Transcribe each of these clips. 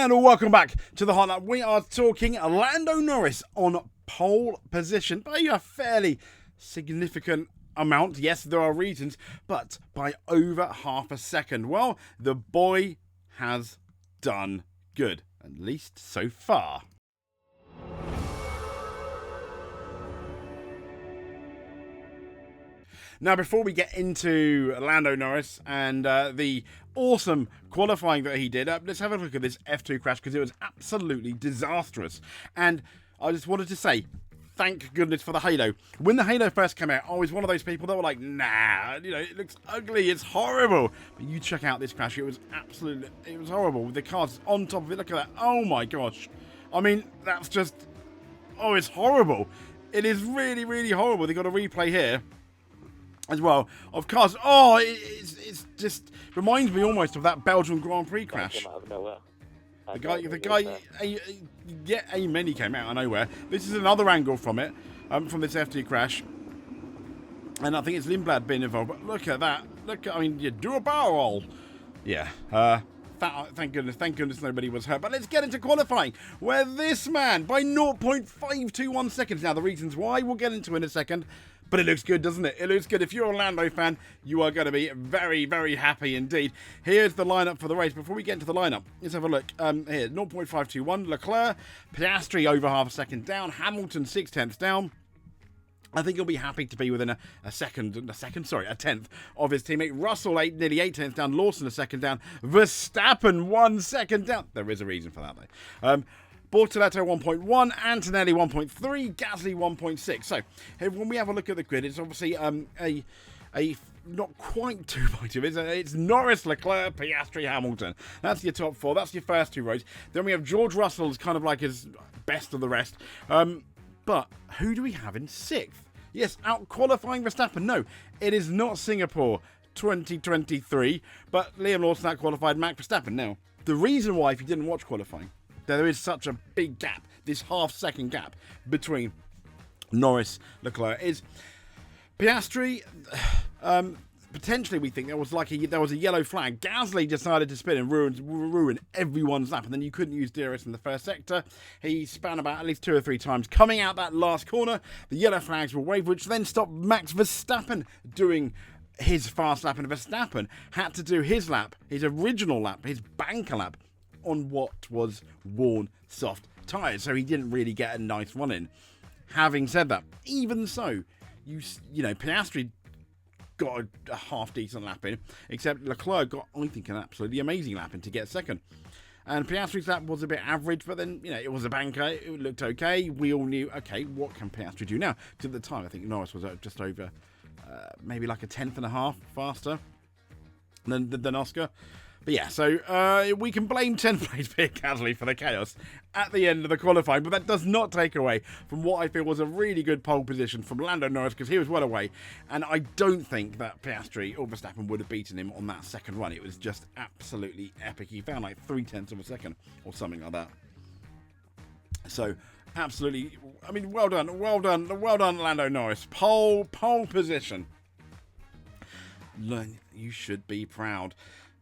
And welcome back to the Hot Lap. We are talking Lando Norris on pole position by a fairly significant amount. Yes, there are reasons, but by over half a second. Well, the boy has done good, at least so far. Now, before we get into Lando Norris and the awesome qualifying that he did, let's have a look at this F2 crash because it was absolutely disastrous. And I just wanted to say, thank goodness for the Halo. When the Halo first came out, I was one of those people that were like, nah, it looks ugly, it's horrible. But you check out this crash, it was horrible. With the cars on top of it, look at that. Oh my gosh. I mean, that's just, it's horrible. It is really, really horrible. They've got a replay here as well of cars. It's just reminds me almost of that Belgian Grand Prix crash. The guy, he came out of nowhere. This is another angle from it, from this F2 crash, and I think it's Lindblad being involved. But look at that. You do a barrel roll. Yeah. Thank goodness nobody was hurt. But let's get into qualifying, where this man by 0.521 seconds. Now the reasons why we'll get into in a second. But it looks good, doesn't it? It looks good. If you're a Lando fan, you are going to be very, very happy indeed. Here's the lineup for the race. Before we get into the lineup, let's have a look. Here, 0.521. Leclerc, Piastri over half a second down. Hamilton 0.6 down. I think he'll be happy to be within a tenth of his teammate. Russell, nearly 8 tenths down. Lawson, a second down. Verstappen, 1 second down. There is a reason for that, though. Bortoletto 1.1, Antonelli 1.3, Gasly 1.6. So when we have a look at the grid, it's obviously a not quite 2.2. It's Norris, Leclerc, Piastri, Hamilton. That's your top four. That's your first two rows. Then we have George Russell as kind of like his best of the rest. But who do we have in sixth? Yes, out qualifying Verstappen. No, it is not Singapore 2023, but Liam Lawson out qualified Max Verstappen. Now, the reason why, if you didn't watch qualifying, there is such a big gap, this half-second gap between Norris and Leclerc, is Piastri. Potentially, we think there was a yellow flag. Gasly decided to spin and ruin everyone's lap, and then you couldn't use DRS in the first sector. He span about at least 2 or 3 times. Coming out that last corner, the yellow flags were waved, which then stopped Max Verstappen doing his fast lap, and Verstappen had to do his lap, his original lap, his banker lap, on what was worn soft tyres, so he didn't really get a nice run in. Having said that, even so, Piastri got a half decent lap in, except Leclerc got, I think, an absolutely amazing lap in to get second. And Piastri's lap was a bit average, but then, it was a banker, it looked okay. We all knew, okay, what can Piastri do now? Because at the time, I think Norris was just over, maybe like a tenth and a half faster than Oscar. But yeah, so we can blame 10th place Pierre Gasly for the chaos at the end of the qualifying, but that does not take away from what I feel was a really good pole position from Lando Norris, because he was well away, and I don't think that Piastri or Verstappen would have beaten him on that second run. It was just absolutely epic. He found like 0.3 of a second or something like that. So absolutely, well done, Lando Norris. Pole position. You should be proud.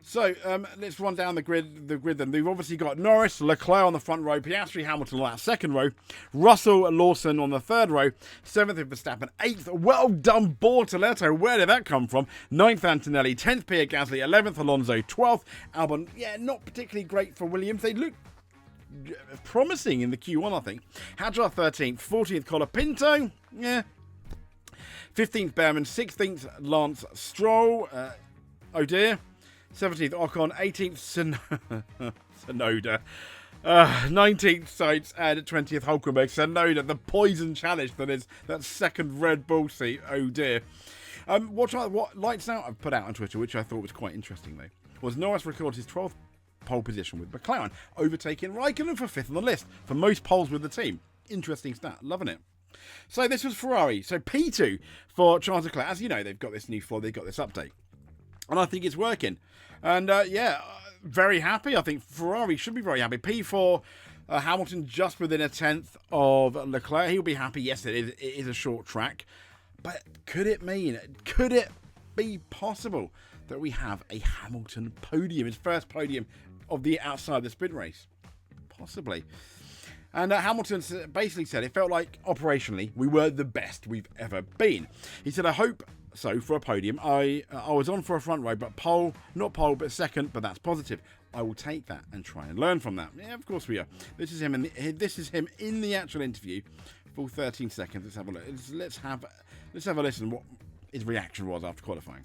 So, let's run down the grid then. We've obviously got Norris, Leclerc on the front row, Piastri, Hamilton on that second row, Russell, Lawson on the third row, 7th Verstappen, 8th, well done Bortoletto, where did that come from? 9th Antonelli, 10th Pierre Gasly, 11th Alonso, 12th Albon. Yeah, not particularly great for Williams. They look promising in the Q1, I think. Hadjar 13th, 14th Colapinto, yeah. 15th Behrman, 16th Lance Stroll, oh dear. 17th Ocon, 18th Tsunoda, 19th Sainz, and 20th Hulkenberg. Tsunoda, the poison challenge that second Red Bull seat. Oh dear. What Lights Out I've put out on Twitter, which I thought was quite interesting though, was Norris recorded his 12th pole position with McLaren, overtaking Raikkonen for 5th on the list for most poles with the team. Interesting stat, loving it. So this was Ferrari. So P2 for Charles Leclerc. As you know, they've got this new floor, they've got this update. And I think it's working. And very happy. I think Ferrari should be very happy. P4, Hamilton just within a tenth of Leclerc. He'll be happy. Yes, it is a short track. But could it be possible that we have a Hamilton podium, his first podium of the outside of the sprint race? possibly. And Hamilton basically said it felt like operationally we were the best we've ever been. He said, I hope so for a podium. I was on for a front row, but not pole, but second, but that's positive. I will take that and try and learn from that. Yeah, of course we are. This is him in the actual interview. Full 13 seconds. Let's have a look. Let's have a listen what his reaction was after qualifying.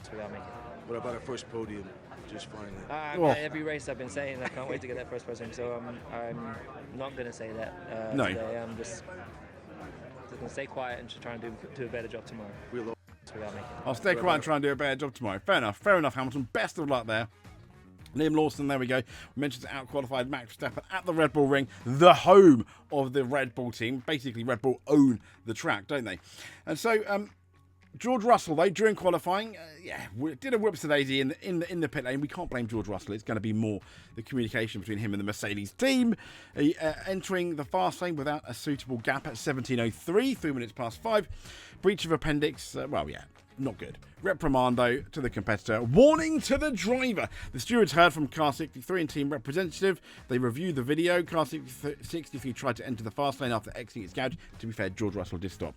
What about our first podium? Just finally. Every race I've been saying I can't wait to get that first podium, so I'm not going to say that no. today. I'm just going to stay quiet and just try and do a better job tomorrow. I'll stay quiet and try and do a better job tomorrow. Fair enough, Hamilton. Best of luck there. Liam Lawson, there we go. We mentioned out-qualified Max Verstappen at the Red Bull Ring, the home of the Red Bull team. Basically, Red Bull own the track, don't they? And so, George Russell, though, during qualifying, did a whoops-a-daisy in the pit lane. We can't blame George Russell. It's going to be more the communication between him and the Mercedes team. Entering the fast lane without a suitable gap at 17:03, 3 minutes past 5. Breach of appendix, not good. Reprimando to the competitor. Warning to the driver. The stewards heard from Car 63 and team representative. They reviewed the video. Car 63 tried to enter the fast lane after exiting its garage. To be fair, George Russell did stop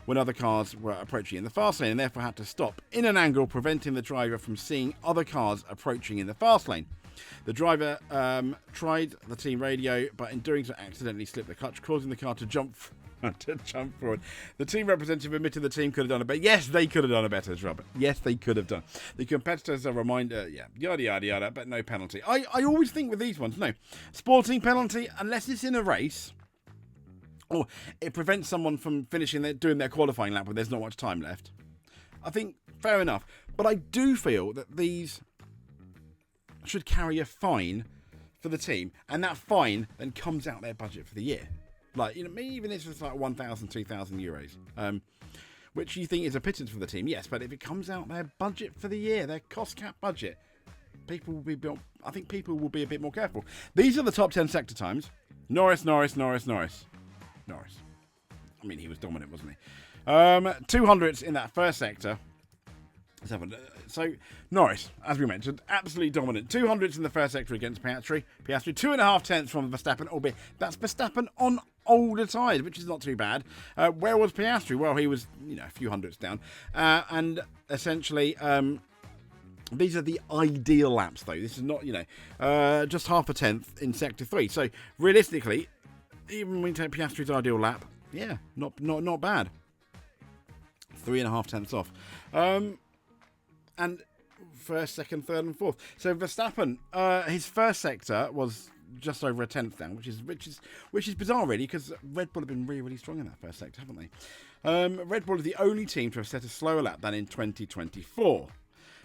when other cars were approaching in the fast lane and therefore had to stop in an angle, preventing the driver from seeing other cars approaching in the fast lane. The driver tried the team radio, but in doing so accidentally slipped the clutch, causing the car to jump forward. The team representative admitted the team could have done a better. Yes, they could have done a better job. Yes, they could have done. The competitors a reminder, yada yada yada, but no penalty. I always think with these ones, no sporting penalty unless it's in a race, or it prevents someone from doing their qualifying lap when there's not much time left. I think fair enough, but I do feel that these should carry a fine for the team, and that fine then comes out their budget for the year. Like, even if it's like 1,000, 2,000 euros, which you think is a pittance for the team, yes, but if it comes out their budget for the year, their cost cap budget, people will be a bit more careful. These are the top 10 sector times. Norris. I mean, he was dominant, wasn't he? 200s in that first sector. So, Norris, as we mentioned, absolutely dominant. 200s in the first sector against Piastri. 2.5 tenths from Verstappen, albeit that's Verstappen on older tyres, which is not too bad. Where was Piastri? Well, he was, a few hundredths down. And essentially, these are the ideal laps, though. This is not, just half a tenth in sector 3. So, realistically, even when we take Piastri's ideal lap, not bad. 3.5 tenths off. And first, second, third, and fourth. So Verstappen, his first sector was just over a tenth down, which is bizarre, really, because Red Bull have been really, really strong in that first sector, haven't they? Red Bull is the only team to have set a slower lap than in 2024.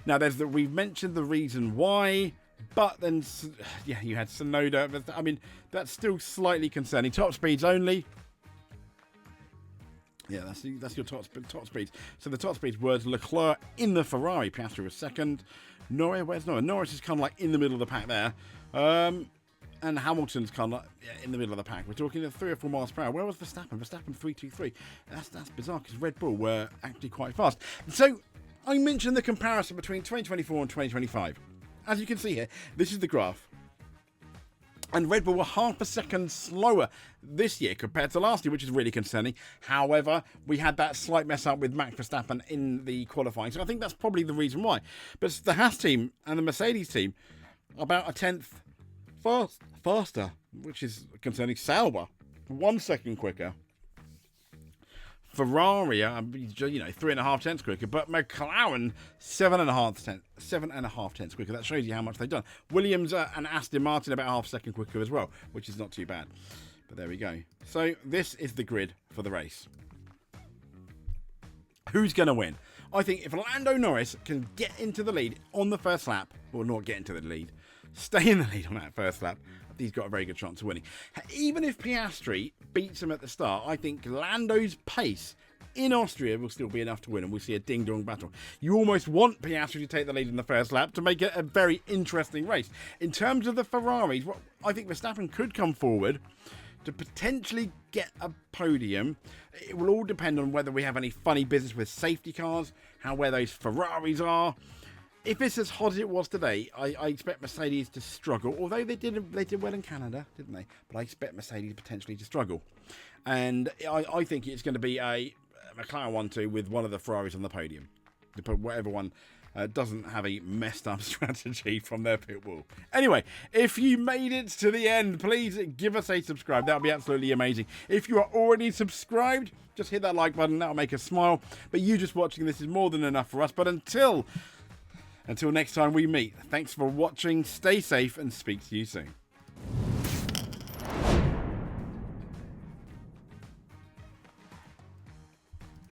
Now, we've mentioned the reason why, but then you had Tsunoda. I mean, that's still slightly concerning. Top speeds only. Yeah, that's your top speeds. So the top speeds was Leclerc in the Ferrari. Piastri was second. Where's Norris? Norris is kind of like in the middle of the pack there. And Hamilton's kind of like in the middle of the pack. We're talking at 3 or 4 miles per hour. Where was Verstappen? Verstappen 3.23. That's bizarre because Red Bull were actually quite fast. So I mentioned the comparison between 2024 and 2025. As you can see here, this is the graph. And Red Bull were half a second slower this year compared to last year, which is really concerning. However, we had that slight mess up with Max Verstappen in the qualifying. So I think that's probably the reason why. But the Haas team and the Mercedes team are about a tenth faster, which is concerning. Sauber, 1 second quicker. Ferrari, 3.5 tenths quicker, but McLaren 7.5 tenths quicker. That shows you how much they've done. Williams and Aston Martin about half a second quicker as well, which is not too bad. But there we go. So this is the grid for the race. Who's going to win? I think if Lando Norris can get into the lead on the first lap, or not get into the lead, stay in the lead on that first lap, he's got a very good chance of winning. Even if Piastri beats him at the start, I think Lando's pace in Austria will still be enough to win, and we'll see a ding-dong battle. You almost want Piastri to take the lead in the first lap to make it a very interesting race. In terms of the Ferraris, I think Verstappen could come forward to potentially get a podium. It will all depend on whether we have any funny business with safety cars, where those Ferraris are. if it's as hot as it was today, I expect Mercedes to struggle. Although they did well in Canada, didn't they? But I expect Mercedes potentially to struggle. And I think it's going to be a McLaren 1-2 with one of the Ferraris on the podium. Whatever one doesn't have a messed up strategy from their pit wall. Anyway, if you made it to the end, please give us a subscribe. That would be absolutely amazing. If you are already subscribed, just hit that like button. That will make us smile. But you just watching this is more than enough for us. But until next time we meet, thanks for watching. Stay safe and speak to you soon.